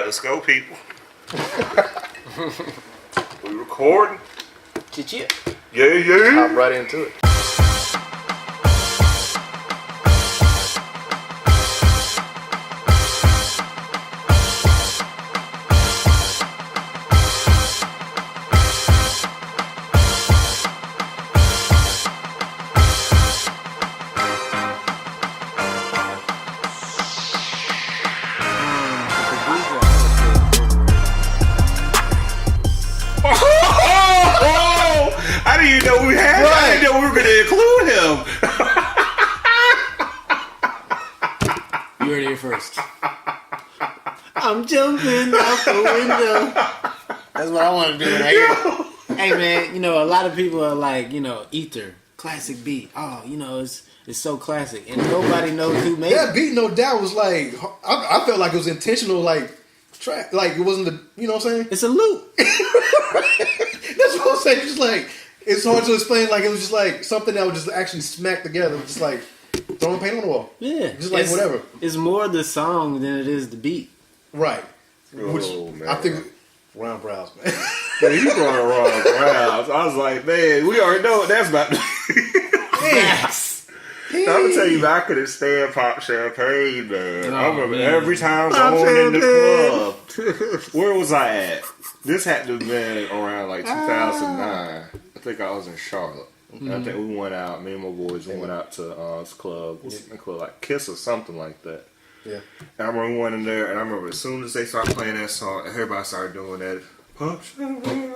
right, let's go, people. We recording? Chit. Yeah. Hop right into it. I didn't even know we had him. I didn't know we were going to include him. You heard it here first. I'm jumping out the window. That's what I want to do right here. Hey man, a lot of people are like, Ether, classic beat. Oh, it's so classic, and nobody knows who made that it. beat. No doubt was like I felt like it was intentional, like track, like it wasn't the. You know what I'm saying? It's a loop. That's what I'm saying. Just like it's hard to explain. Like it was just like something that was just actually smacked together, just like throwing paint on the wall. Yeah, just like whatever. It's more the song than it is the beat. Right. Which man. I think Ron Browse, man. Yeah, you brought it wrong. Wow. I was like, man, we already know what that's about. Yes. I'm gonna tell you, I couldn't stand Pop Champagne, man. Oh, I remember man. every time going in the club. Where was I at? This had to have been around like 2009. I think I was in Charlotte. I think we went out. Me and my boys went out to this club. What's the club, like Kiss or something like that. Yeah. And I remember we went in there, and I remember as soon as they started playing that song, everybody started doing that. Pop Champagne.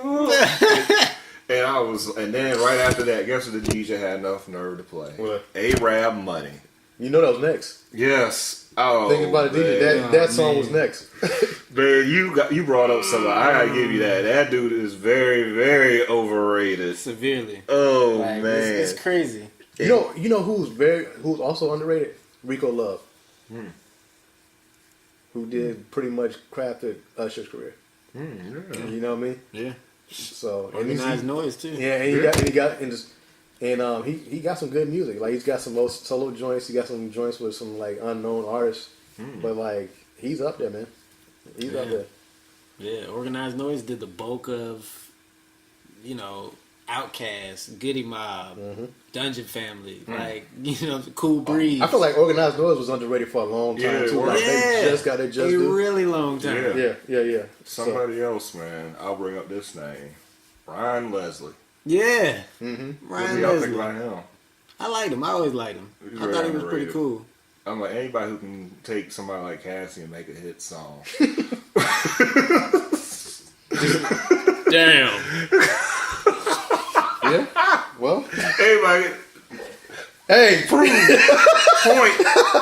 And then right after that, guess what the DJ had enough nerve to play? What? A-Rab Money. You know that was next. Yes. Oh, Thinking about it, DJ, that song was next. Man, you brought up something. I gotta give you that. That dude is very, very overrated. Severely. Oh Like, man, it's crazy. You know who's also underrated? Rico Love. Who did pretty much crafted Usher's career. yeah. You know what I mean? Yeah. So Organized noise too. Yeah, and he got some good music. Like he's got some solo joints. He got some joints with some like unknown artists. But like he's up there, man. He's up there. Yeah, Organized Noise did the bulk of, Outkast, Goody Mob, Dungeon Family, Cool Breeze. I feel like Organized Noise was underrated for a long time too. Like they just got it just a really long time. Yeah. Somebody else, man. I'll bring up this name, Ryan Leslie. Yeah. What Ryan do y'all Leslie. think about him? I liked him. I always liked him. He's I very thought he was underrated. pretty cool. I'm like, anybody who can take somebody like Cassie and make a hit song. Damn. Yeah. Well. Anybody. Hey. Point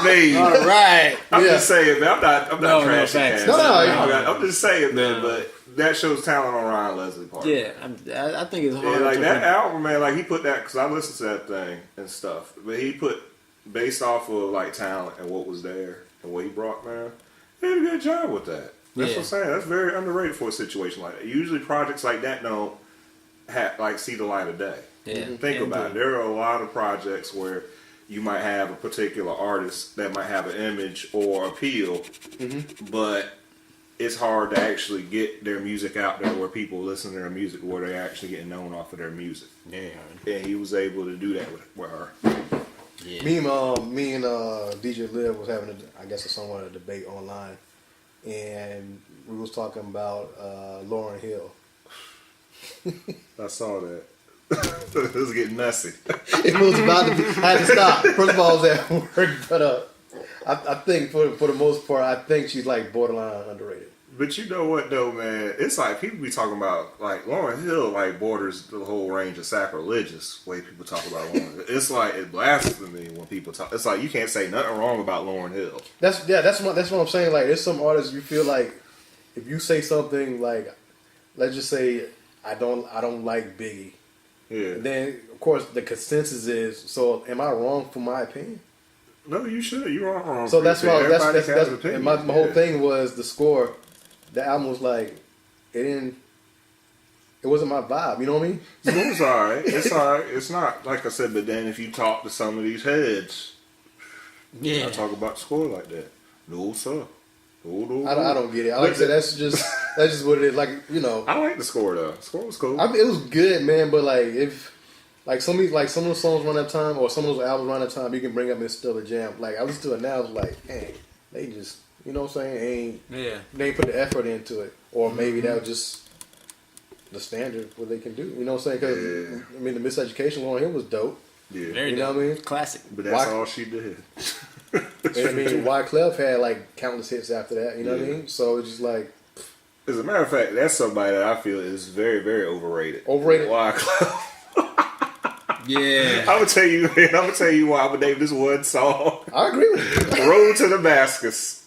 made. All right. I'm just saying, man. I'm not trashing facts. Cassie. No. I'm just saying, man. But that shows talent on Ryan Leslie's part. Yeah, I think it's hard. Yeah, like to that album, man. Like he put that because I listened to that thing and stuff. But he put based off of like talent and what was there and what he brought, man. He did a good job with that. That's what I'm saying. That's very underrated for a situation like that. Usually projects like that don't see the light of day. Yeah. Think about it. There are a lot of projects where you might have a particular artist that might have an image or appeal, but it's hard to actually get their music out there where people listen to their music, where they're actually getting known off of their music. Yeah. And he was able to do that with her. Yeah. Me and DJ Liv was having a somewhat a debate online, and we was talking about Lauryn Hill. I saw that. It was getting messy. It was about to be. I had to stop. First of all, I was at work, but I think for the most part, I think she's like borderline underrated. But you know what though, man? It's like people be talking about like Lauryn Hill like borders the whole range of sacrilegious way people talk about Lauryn Hill. It's like it blasphemy when people talk. It's like you can't say nothing wrong about Lauryn Hill. That's what I'm saying. Like there's some artists you feel like if you say something like, let's just say I don't like Biggie. Yeah. Then of course the consensus is, so am I wrong for my opinion? No, you should. You are wrong. So that's why Everybody that's has an opinion. and my whole thing was the score. The album was like it wasn't my vibe. You know what I mean? It was alright. It's alright. It's not like I said. But then if you talk to some of these heads, I talk about the score like that. No sir. I don't get it. Like I said, that's just what it is. Like, you know, I like the score though. The score was cool. it was good, man. But like, if like some of those songs run out of time, or some of those albums run out of time, you can bring up and still a jam. Like I listen to it now, I was like, hey, they just, you know what I'm saying? They ain't put the effort into it, or maybe that was just the standard what they can do. You know what I'm saying? Because I mean, the Miseducation on him was dope. Yeah, Very you know what I mean? Classic. but that's all she did. And I mean, Wyclef had like countless hits after that. You know what I mean? So it's just like, as a matter of fact, that's somebody that I feel is very, very overrated. Overrated? Wyclef. Yeah. I'm gonna tell you, man. I'm gonna tell you why I'm gonna name this one song. I agree with you. "Road to Damascus."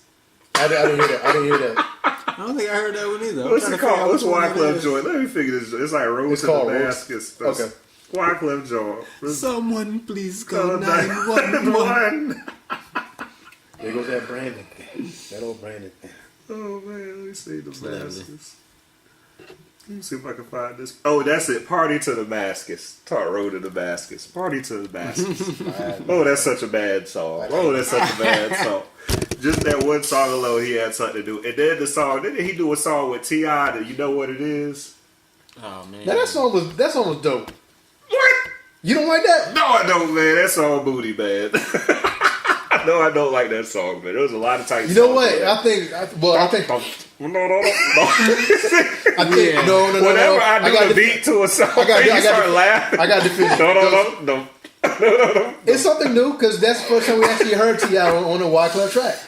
I didn't hear that. I didn't hear that. I don't think I heard that one either. What's it called? What's Wyclef joint? Let me figure this. It's like "Road It's to called Damascus." That's Okay. Wyclef joint. Someone please call 911. 911. There goes that Brandon thing. That old Brandon thing. Oh man, let me see Damascus. Let me see if I can find this. Oh, that's it. "Party to Damascus." Talk "Road to Damascus." "Party to Damascus." Oh, that's such a bad song. Oh, that's such a bad song. Just that one song alone, he had something to do. And then the song, didn't he do a song with T.I. that You Know What It Is? Oh man. Now that song was dope. What? You don't like that? No, I don't, man. That song booty, man. No, I don't like that song, man. There was a lot of tight You know songs what? in I think. No. No. I think Yeah. no. Whenever I do got the to- beat to a song, I got you start laughing. I got to finish. No. It's something new because that's the first time we actually heard T.I. on a Wyclef track.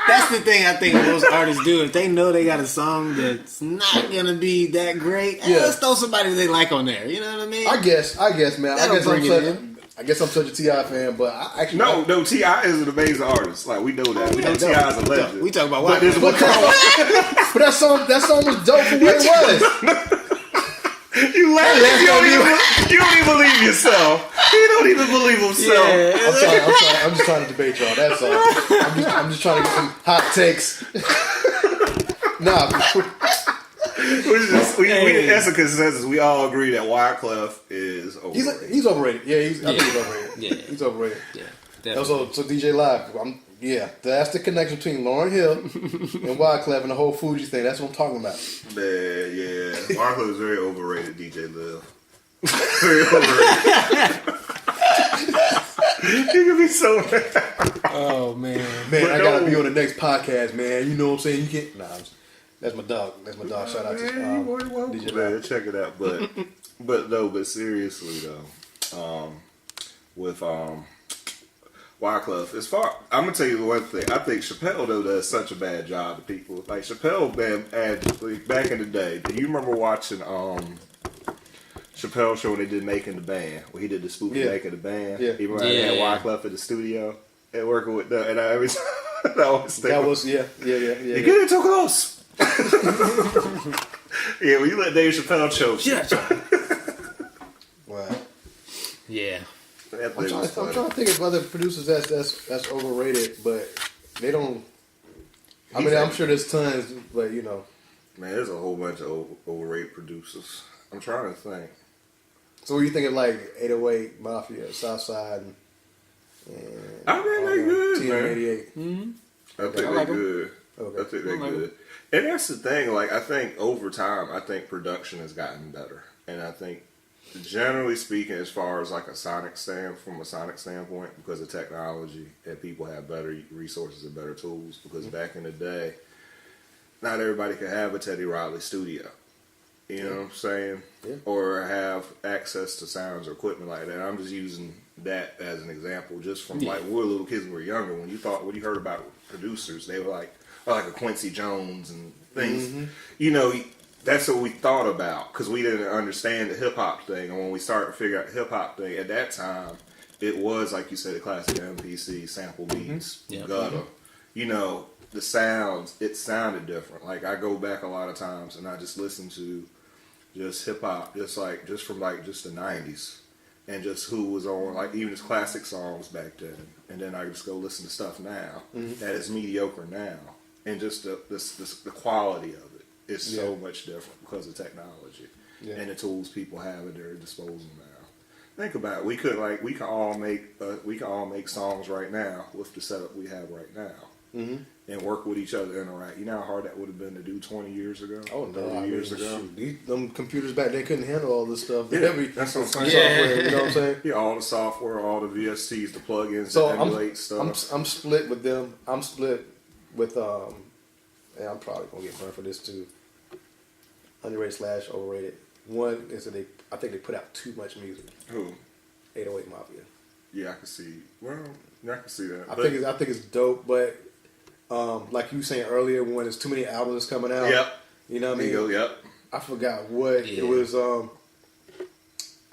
That's the thing I think most artists do. If they know they got a song that's not gonna be that great, let's throw somebody they like on there. You know what I mean? I guess, man. That'll bring it I guess I'm such a T.I. fan, but I actually No, T.I. is an amazing artist. Like, we know that. We know T.I. is a legend. We talk about But there's one But that song was dope for what it was. You laugh. You don't even believe yourself. He don't even believe himself. I'm just trying to debate y'all. That's all. I'm just trying to get some hot takes. Nah, That's a consensus. We all agree that Wyclef is overrated. he's overrated. Yeah, I think he's overrated. Yeah. He's overrated. Yeah. So DJ Live, that's the connection between Lauryn Hill and Wyclef and the whole Fuji thing. That's what I'm talking about. Man, yeah. Wyclef is very overrated, DJ Liv. Very overrated. You can be so mad. Oh man. Man, I gotta be on the next podcast, man. You know what I'm saying? You can't. That's my dog. Shout out to DJ Man, Live. check it out. But seriously though, with Wyclef, I'm gonna tell you one thing. I think Chappelle though does such a bad job to people. Like Chappelle, man, back in the day. Do you remember watching Chappelle show when they did Making the Band, where he did the spoof of Making the Band? Yeah. Even when I had Wyclef in the studio and working with them, and I always That was You get it too close. Yeah, when you let Dave Chappelle choke. Wow. Yeah. That I'm thing was trying funny. to think of other producers that's overrated, but they don't. I mean, I'm sure there's tons, but you know. Man, there's a whole bunch of overrated producers. I'm trying to think. So what you think of like 808 Mafia, Southside, and I think they're good, man. TM88? Mm-hmm. I think they're good. Okay. I think they're like good. And that's the thing. Like, I think over time, I think production has gotten better, and I think, generally speaking, as far as like from a sonic standpoint, because of technology, and people have better resources and better tools. Because back in the day, not everybody could have a Teddy Riley studio. You know what I'm saying? Yeah. Or have access to sounds or equipment like that. I'm just using that as an example, just from like we were little kids when we were younger. When you heard about producers, they were like a Quincy Jones and things. Mm-hmm. You know, that's what we thought about because we didn't understand the hip hop thing. And when we started to figure out the hip hop thing, at that time, it was like you said, the classic MPC sample beats, gutter. You know, the sounds. It sounded different. Like I go back a lot of times and I just listen to just hip hop, just the 90s, and just who was on like even his classic songs back then, and then I just go listen to stuff now that is mediocre now, and just the quality of it is so much different because of technology and the tools people have at their disposal now. Think about it. We could all make songs right now with the setup we have right now, and work with each other, interact. You know how hard that would have been to do 20 years ago. Oh no, 30 years ago. Them computers back then couldn't handle all this stuff. Yeah, that's what I'm saying. Software, you know what I'm saying? Yeah, all the software, all the VSTs, the plugins, So that emulate stuff. I'm split with them. I'm split with and I'm probably gonna get burned for this too. Underrated / overrated. One is that I think they put out too much music. Who? 808 Mafia. Yeah, I can see. Well, I can see that. I think it's dope, but like you were saying earlier, when there's too many albums coming out. Yep. You know what I mean? Ego, yep. I forgot what it was. I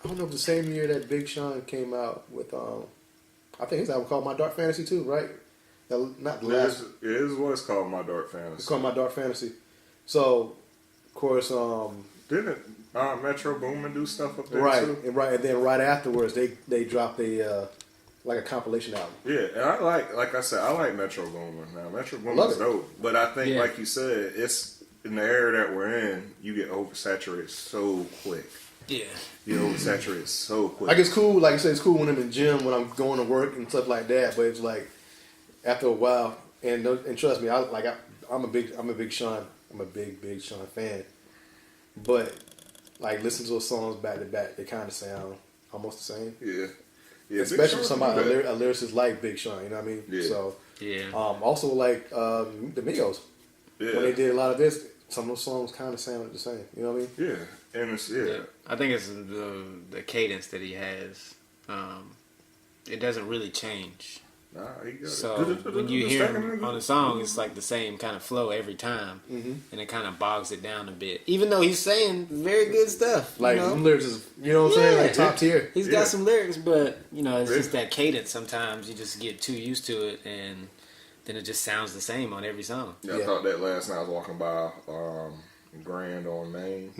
don't know if the same year that Big Sean came out with. I think his album called My Dark Fantasy too, right? Not the last. It is what it's called, My Dark Fantasy. It's called My Dark Fantasy. So, of course, didn't Metro Boomin do stuff up there too? And then right afterwards, they dropped a like a compilation album. Yeah, and I like I said, I like Metro Boomin. Now Metro Boomin's dope, but I think, like you said, it's in the era that we're in. You get oversaturated so quick. Yeah, you get oversaturated so quick. Like it's cool, like you said, it's cool when I'm in the gym, when I'm going to work and stuff like that. But it's like after a while, and trust me, I'm a big Sean fan. But like listen to those songs back to back, they kind of sound almost the same. Yeah, especially for somebody a lyricist like Big Sean, you know what I mean? Yeah. So also like the Migos, when they did a lot of this, some of those songs kind of sounded the same. You know what I mean? Yeah, and it's I think it's the cadence that he has. It doesn't really change. Nah, so when you hear him on a song, it's like the same kind of flow every time, and it kind of bogs it down a bit. Even though he's saying very good stuff, like some lyrics is, you know what I'm saying, like top tier. He's got some lyrics, but it's just that cadence. Sometimes you just get too used to it, and then it just sounds the same on every song. Yeah, I thought that last night I was walking by Grand on Main,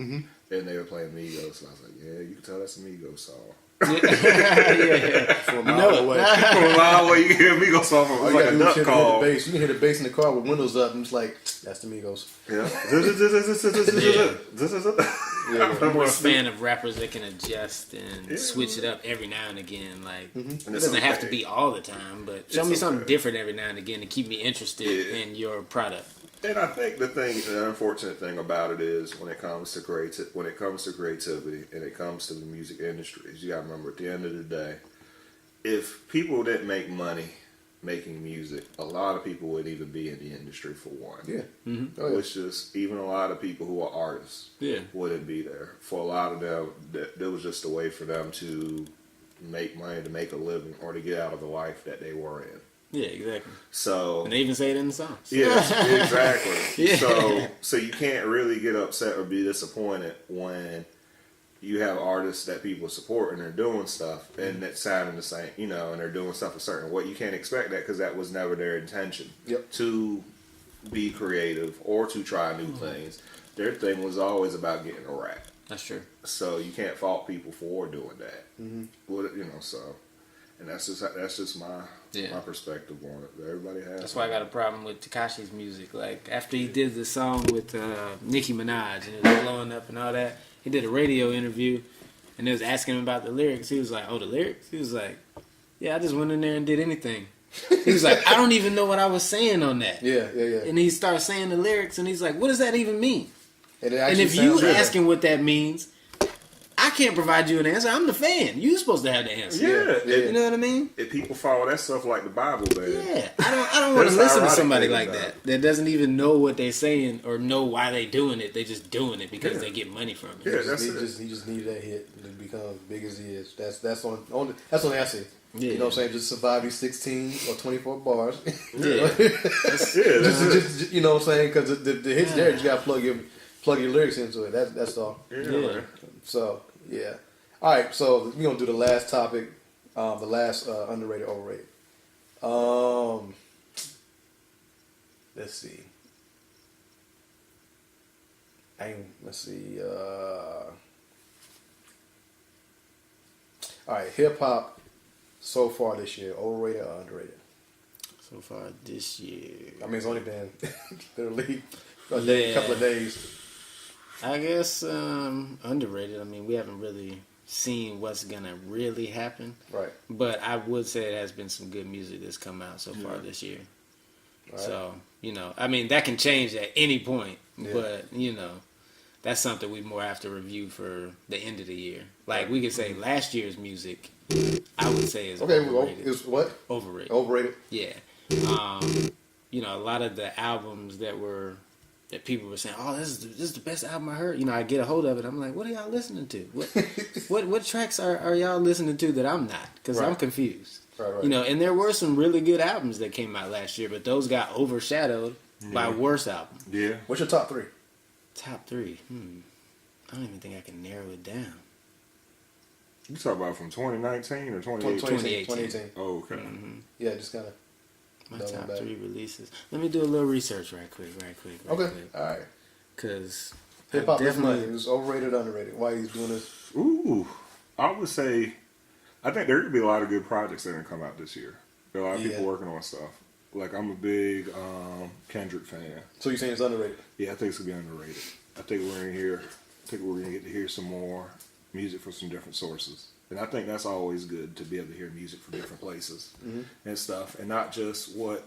and they were playing Migos, and I was like, yeah, you can tell that's a Migos song. From a mile away. From a mile away, you can hear Migos song from like a duck call. You can hear the bass in the car with windows up, and it's like, that's the Migos. Yeah. I'm a fan of rappers that can adjust and switch it up every now and again. Like it doesn't have to be all the time, but show me something different every now and again to keep me interested in your product. And I think the unfortunate thing about it is when it comes to creativity and it comes to the music industry, is you gotta remember at the end of the day, if people didn't make money making music, a lot of people wouldn't even be in the industry for one. Which is even a lot of people who are artists wouldn't be there. For a lot of them, there was just a way for them to make money, to make a living, or to get out of the life that they were in. Yeah, exactly. So, and they even say it in the songs. Yes, exactly. So you can't really get upset or be disappointed when you have artists that people support and they're doing stuff and that sounding the same, and they're doing stuff a certain way. You can't expect that because that was never their intention to be creative or to try new things. Their thing was always about getting a rap. That's true. So you can't fault people for doing that. And that's just my perspective on it. Everybody has. That's why I got a problem with Tekashi's music. Like after he did the song with Nicki Minaj and it was blowing up and all that, he did a radio interview and they was asking him about the lyrics. He was like, "Oh, the lyrics?" He was like, "Yeah, I just went in there and did anything." He was like, "I don't even know what I was saying on that." Yeah. And he starts saying the lyrics and he's like, "What does that even mean?" And if you asking what that means, I can't provide you an answer. I'm the fan. You're supposed to have the answer. Yeah. You know what I mean? If people follow that stuff like the Bible, man. Yeah. I don't want to listen to somebody like that doesn't even know what they're saying or know why they're doing it. They're just doing it because they get money from it. He just needed that hit to become as big as he is. That's only I see. Yeah. You know what I'm saying? Just survive these 16 or 24 bars. Yeah. just, you know what I'm saying? Because the hits there, you got to plug your lyrics into it. That's all. Yeah. So, yeah. All right, so we're going to do the last topic, the last underrated, overrated. Let's see. Let's see. All right, hip-hop so far this year, overrated or underrated? So far this year. I mean, it's only been literally a couple of days. I guess underrated. I mean, we haven't really seen what's gonna really happen. Right. But I would say it has been some good music that's come out so far this year. Right. So, I mean, that can change at any point. Yeah. But, that's something we more have to review for the end of the year. Like, we could say last year's music, I would say is overrated. It's what? Overrated. Overrated? Yeah. A lot of the albums that people were saying, oh, this is the best album I heard. I get a hold of it. I'm like, what are y'all listening to? What tracks are y'all listening to that I'm not? Because I'm confused. Right. And there were some really good albums that came out last year, but those got overshadowed by worse albums. Yeah. What's your top 3? Top 3? I don't even think I can narrow it down. You talk about from 2019 or 2018? 2018. Oh, okay. Mm-hmm. Yeah, just kind of. My top 3 releases. Let me do a little research right quick. Okay, all right. Because hip hop is money. It's overrated, underrated. Why he's doing this? Ooh, I would say, I think there could be a lot of good projects that are gonna come out this year. There are a lot of people working on stuff. Like I'm a big Kendrick fan. So you're saying it's underrated? Yeah, I think it's gonna be underrated. I think we're gonna get to hear some more music from some different sources. And I think that's always good to be able to hear music from different places and stuff, and not just what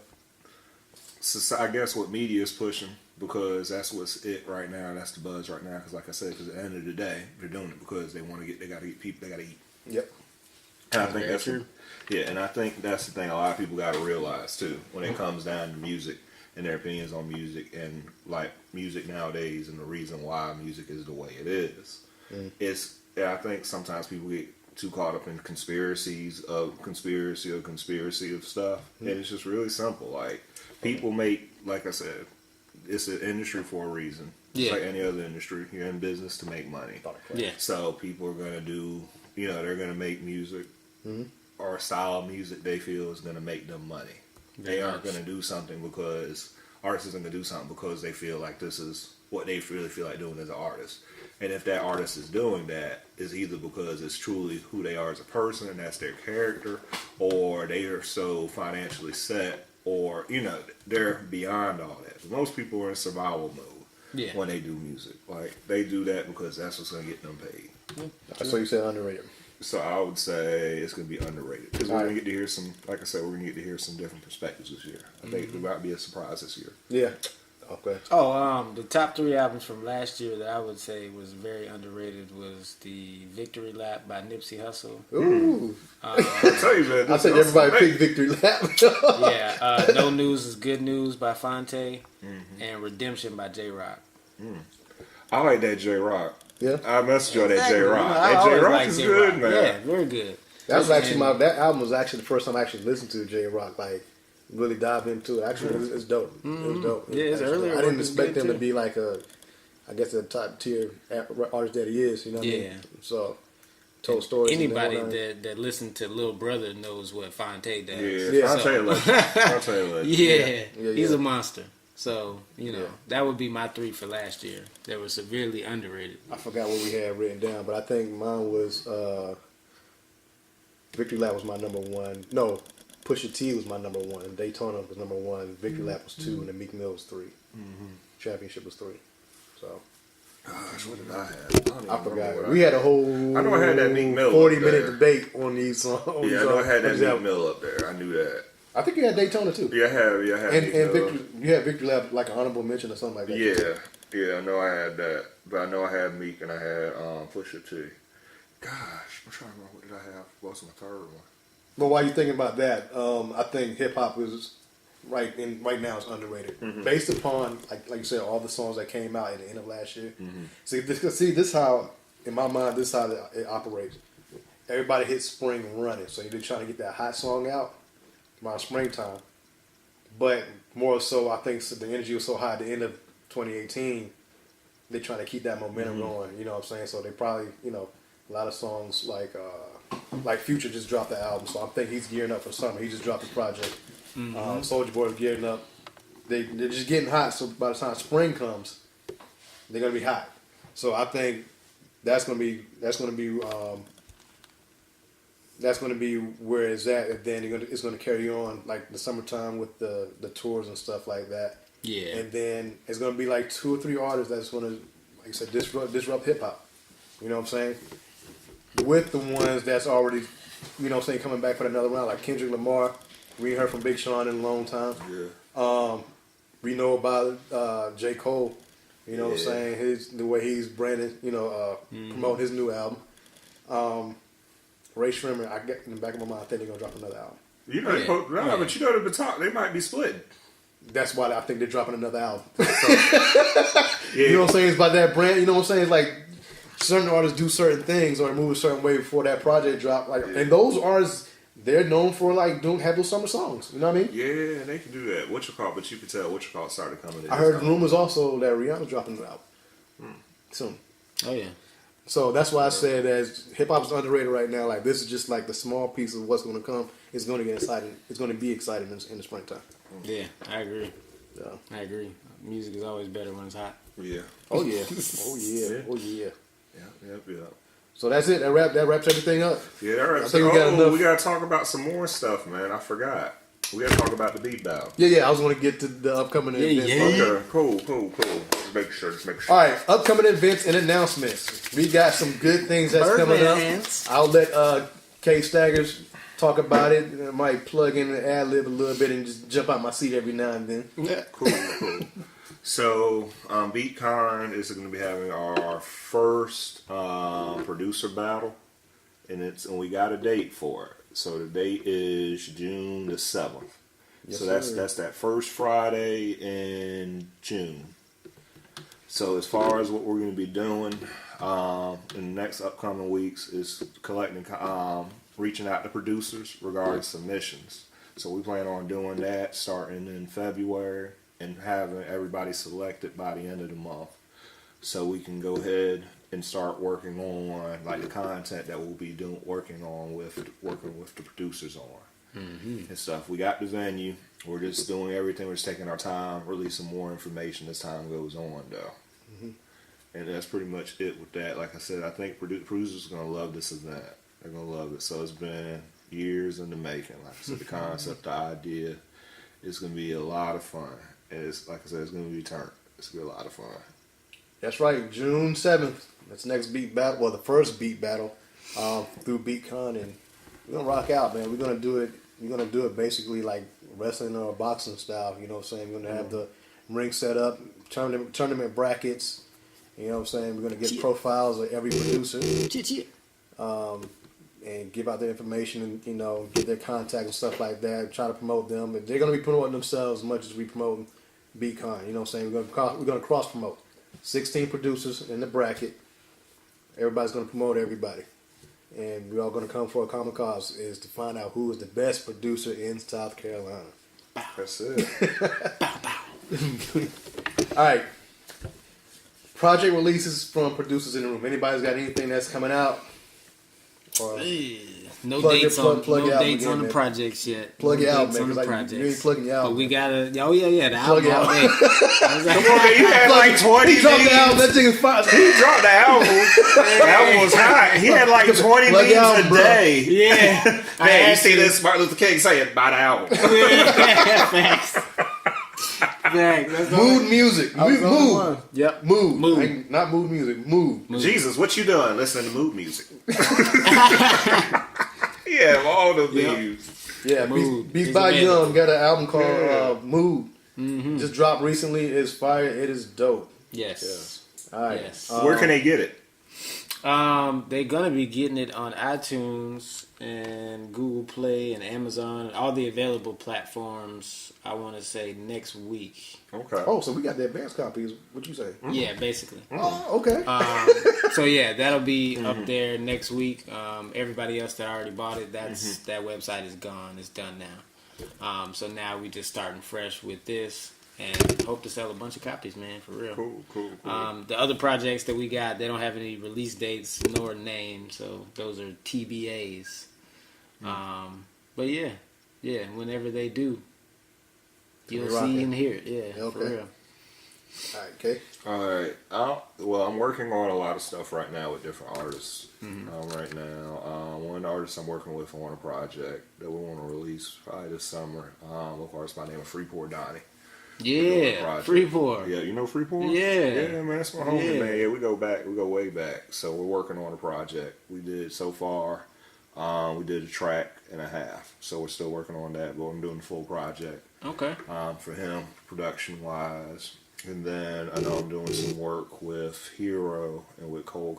society, I guess what media is pushing, because that's what's it right now. That's the buzz right now. Because like I said, at the end of the day, they're doing it because they got to get people, they got to eat. Yep. And I think that's true. And I think that's the thing a lot of people got to realize too when it comes down to music and their opinions on music and like music nowadays and the reason why music is the way it is. I think sometimes people get too caught up in conspiracy of stuff, and it's just really simple. Like people make, like I said, it's an industry for a reason. It's like any other industry. You're in business to make money. Yeah. So people are gonna do, they're gonna make music or a style of music they feel is gonna make them money. They aren't gonna do something because artists isn't gonna do something because they feel like this is what they really feel like doing as an artist. And if that artist is doing that, it's either because it's truly who they are as a person and that's their character, or they are so financially set, or, they're beyond all that. But most people are in survival mode when they do music. Like, they do that because that's what's going to get them paid. So you said underrated. So I would say it's going to be underrated. Because we're going to get to hear some, like I said, we're going to get to hear some different perspectives this year. I think there might be a surprise this year. Yeah. Okay. The top 3 albums from last year that I would say was very underrated was the Victory Lap by Nipsey Hussle. Ooh. I tell you, man. I said everybody pick Victory Lap. No News is Good News by Fonte, and Redemption by J-Rock. I like that J-Rock. Yeah. I messaged you on that J-Rock. That I J-Rock like is J-Rock. good, man. Yeah, very good. That was actually that album was actually the first time I actually listened to J-Rock. Like, really dive into it. Actually, it's dope. It was dope. Yeah, it's earlier. I didn't expect him to be like a top tier artist that he is. You know what I mean? So, told stories. Anybody that listened to Lil Brother knows what Fonte does. Yeah. I'll tell you later. Yeah, he's a monster. So, that would be my 3 for last year. They were severely underrated. I forgot what we had written down, but I think mine was Victory Lap was my number 1. No, Pusha T was my number 1. Daytona was number 1. Victory Lap was 2, and the Meek Mill was 3. Championship was 3. So. Gosh, what did I have? I forgot. We had a whole. I know I had that Meek Mill 40-minute debate on these songs. Yeah, I know I had that Meek Mill up there. I knew that. I think you had Daytona too. Yeah, I had. And Victory, you had Victory Lap like an honorable mention or something like that. Yeah, I know I had that. But I know I had Meek and I had Pusha T. Gosh, I'm trying to remember what did I have. What's my third one? But while you're thinking about that, I think hip hop is right now is underrated, based upon like you said, all the songs that came out at the end of last year. See, this how in my mind this is how it operates. Everybody hits spring running, so you're trying to get that hot song out around springtime. But more so, I think the energy was so high at the end of 2018. They're trying to keep that momentum going. You know what I'm saying? So they probably a lot of songs like Future just dropped the album, so I'm thinking he's gearing up for summer. He just dropped the project. Soulja Boy is gearing up. They're just getting hot, so by the time spring comes, they're gonna be hot. So I think that's gonna be where it's at, and then it's gonna carry on like the summertime with the tours and stuff like that. Yeah, and then it's gonna be like 2 or 3 artists that's gonna, like I said, disrupt hip hop. You know what I'm saying? with the ones that's already, you know what I'm saying, coming back for another round, like Kendrick Lamar. We ain't heard from Big Sean in a long time. Yeah. We know about J. Cole, you know what I'm saying, the way he's branded, you know, promoting his new album. Ray Shrimmer, I get in the back of my mind, I think they're going to drop another album. You know, but you know the talk, they might be split. That's why I think they're dropping another album. So, you know what I'm saying? It's about that brand. You know what I'm saying? It's like certain artists do certain things or move a certain way before that project drop. Like, and those artists, they're known for like have those summer songs. You know what I mean? Yeah, they can do that. But you could tell started coming in. I heard rumors also that Rihanna's dropping an album soon. Oh yeah. So that's why I said as hip hop is underrated right now. Like this is just like the small piece of what's going to come. It's going to get exciting. It's going to be exciting in the springtime. Yeah, I agree. Yeah. I agree. Music is always better when it's hot. Yeah. Oh yeah. Oh yeah. Oh yeah. Yeah. So that's it. That wraps everything up. Yeah, that wraps. I think we got to talk about some more stuff, man. I forgot. We got to talk about the beat battle. Yeah. I was going to get to the upcoming events. Okay. Cool. Just make sure. All right. Upcoming events and announcements. We got some good things that's coming up. I'll let K Staggers talk about it. I might plug in and ad lib a little bit and just jump out my seat every now and then. Yeah. Cool. So, Conn is going to be having our first producer battle, and we got a date for it. So the date is June the 7th. Yes, so that's that first Friday in June. So as far as what we're going to be doing in the next upcoming weeks is collecting, reaching out to producers regarding submissions. So we plan on doing that starting in February and having everybody selected by the end of the month. So we can go ahead and start working on like the content that we'll be working with the producers on and stuff. We got the venue. We're just doing everything. We're just taking our time, releasing more information as time goes on, though. And that's pretty much it with that. Like I said, I think producers are gonna love this event. They're gonna love it. So it's been years in the making. Like I said, the concept, the idea, it's gonna be a lot of fun. And it's like I said, it's gonna be turned. It's gonna be a lot of fun. That's right, June 7th. That's next beat battle. Well, the first beat battle through Beat Conn, and we're gonna rock out, man. We're gonna do it. We're gonna do it basically like wrestling or boxing style. You know what I'm saying? We're gonna have the ring set up, tournament brackets. You know what I'm saying? We're gonna get profiles of every producer. And give out their information and, you know, get their contact and stuff like that. Try to promote them. But they're going to be promoting themselves as much as we promote Beat Conn. You know what I'm saying? We're going to cross promote. 16 producers in the bracket. Everybody's going to promote everybody. And we're all going to come for a common cause is to find out who is the best producer in South Carolina. That's it. All right. Project releases from producers in the room. Anybody's got anything that's coming out? No dates on the projects yet. Plug it out, man. Like, you ain't plugging your album. But we gotta. Oh yeah, the album. Plug Come on, man. You had like 20 He dropped the album. That thing is fire. He dropped the album. The album was hot. He had like 20 memes a day. Yeah. Man, you see this Martin Luther King saying, buy the album. Facts. Mood music. Mood. Yep. Mood. Not mood music. Mood. Jesus, what you doing? Listening to mood music. Yeah, all the views. Yeah, Beats by Young got an album called Mood. Just dropped recently. It's fire. It is dope. Yes. All right. Yes. Where can they get it? They're gonna be getting it on iTunes and Google Play and Amazon, all the available platforms. I want to say next week. Okay. Oh, so we got the advanced copies. What you say? Yeah, basically. Oh, okay. So yeah, that'll be up there next week. Everybody else that already bought it, that website is gone. It's done now. So now we just starting fresh with this. And hope to sell a bunch of copies, man, for real. Cool. The other projects that we got, they don't have any release dates nor names, so those are TBAs. But yeah, whenever they do, you'll see and hear it. Yeah, okay. For real. All right, okay. All right. Well, I'm working on a lot of stuff right now with different artists. Right now, one artist I'm working with on a project that we want to release probably this summer. Of course, by the name of Freeport Donnie. Yeah, Freeport. Yeah, you know Freeport? Yeah, man, that's my homie, man. Yeah, we go way back. So we're working on a project. We did so far. We did a track and a half, so we're still working on that. But I'm doing the full project. Okay. For him, production wise, and then I know I'm doing some work with Hero and with Conn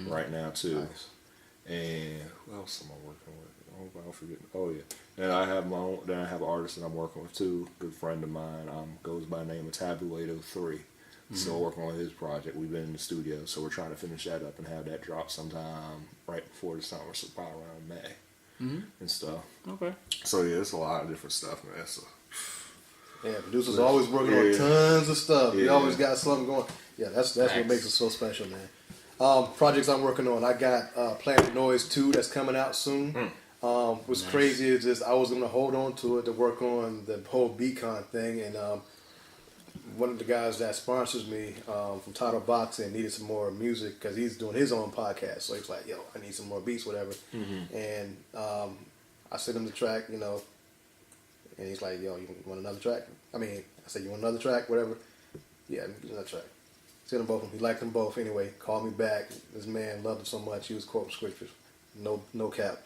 right now too. Nice. And who else am I working with? I hope I don't forget. Oh yeah. And I have my own. Then I have an artist that I'm working with too. Good friend of mine. Goes by the name of Tabulato 3. Still working on his project. We've been in the studio, so we're trying to finish that up and have that drop sometime right before the summer, so probably around May and stuff. Okay. So yeah, it's a lot of different stuff, man. So, yeah, producers always working on tons of stuff. Yeah. They always got something going. Yeah, that's what makes it so special, man. Projects I'm working on. I got Planet Noise 2 that's coming out soon. What's crazy is just I was going to hold on to it to work on the whole Conn thing, and one of the guys that sponsors me from Title Boxing needed some more music because he's doing his own podcast. So he's like, yo, I need some more beats, whatever. And I sent him the track, you know, and he's like, yo, you want another track? I said, you want another track, whatever? Yeah, another track. Sent them both. He liked them both anyway. Called me back. This man loved them so much. He was quoting scriptures. No cap.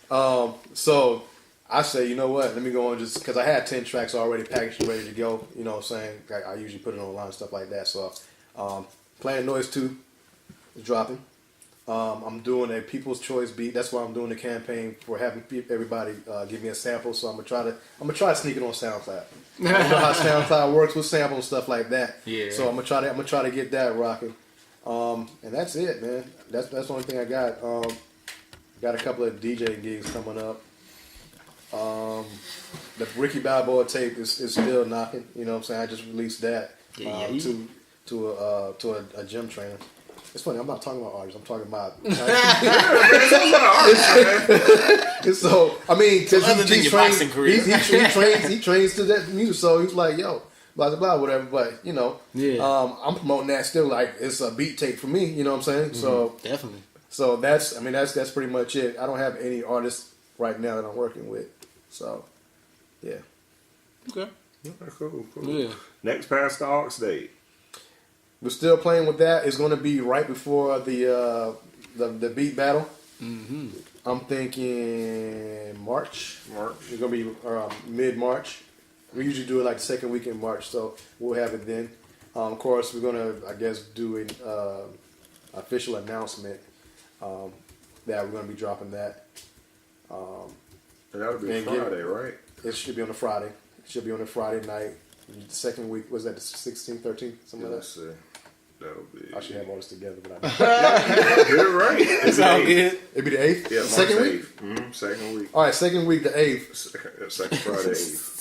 But, so I say, you know what? Let me go on just because I had 10 tracks already packaged and ready to go. You know what I'm saying? I usually put it online and stuff like that. So, Planet Noise 2 is dropping. I'm doing a People's Choice beat. That's why I'm doing the campaign for having everybody give me a sample. So I'm gonna try to sneak it on SoundCloud. I don't know how SoundCloud works with samples and stuff like that. Yeah. So I'm gonna try to get that rocking. And that's it, man. That's the only thing I got. Got a couple of DJ gigs coming up. The Ricky Balboa tape is still knocking. You know what I'm saying? I just released that to a gym trainer. It's funny. I'm not talking about artists. I'm talking about. So I mean, because he trains to that music. So he's like, yo, blah blah blah, whatever. But you know, I'm promoting that still. Like it's a beat tape for me. You know what I'm saying? So definitely. So that's pretty much it. I don't have any artists right now that I'm working with. So yeah. Okay. Cool. Yeah. Next past the Ox date. We're still playing with that. It's going to be right before the beat battle. I'm thinking March. It's going to be mid-March. We usually do it like the second week in March, so we'll have it then. Of course, we're going to, I guess, do an official announcement that we're going to be dropping that. And that'll be Friday, right? It should be on a Friday. It should be on a Friday night. The second week, was that the 16th, 13th? Something like that? That'll be... I should have all this together, but I get it right. It's all good. It'd be the 8th? Yeah, second week? Second week. All right, second week, the 8th. Second Friday, 8th.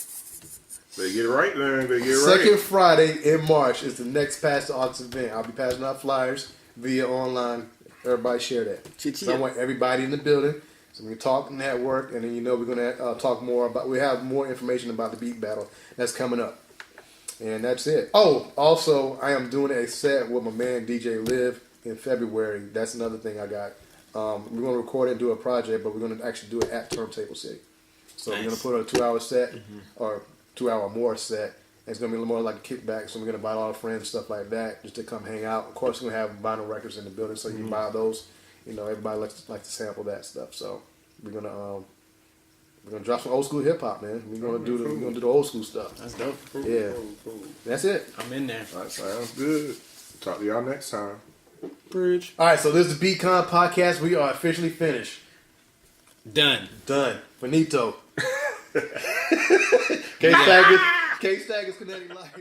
Better get it right, man. Better get it Second right. Friday in March is the next Pass the Ox event. I'll be passing out flyers via online. Everybody share that. So I want everybody in the building. So we can talk network, and then we're going to talk more about. We have more information about the beat battle that's coming up, and that's it. Oh, also I am doing a set with my man DJ Liv in February. That's another thing I got. We're going to record it and do a project, but we're going to actually do it at Turntable City. So we're going to put a 2-hour set or 2-hour more set. And it's going to be a little more like a kickback. So we're going to invite all our friends, stuff like that, just to come hang out. Of course, we're going to have vinyl records in the building, so you can buy those. You know, everybody likes to sample that stuff. So we're gonna drop some old school hip hop, man. We're gonna do the old school stuff. That's dope. Yeah, that's it. I'm in there. That sounds good. Talk to y'all next time. Bridge. All right, so this is the Conn podcast. We are officially finished. Done. Finito. K Staggers Kinetic Life.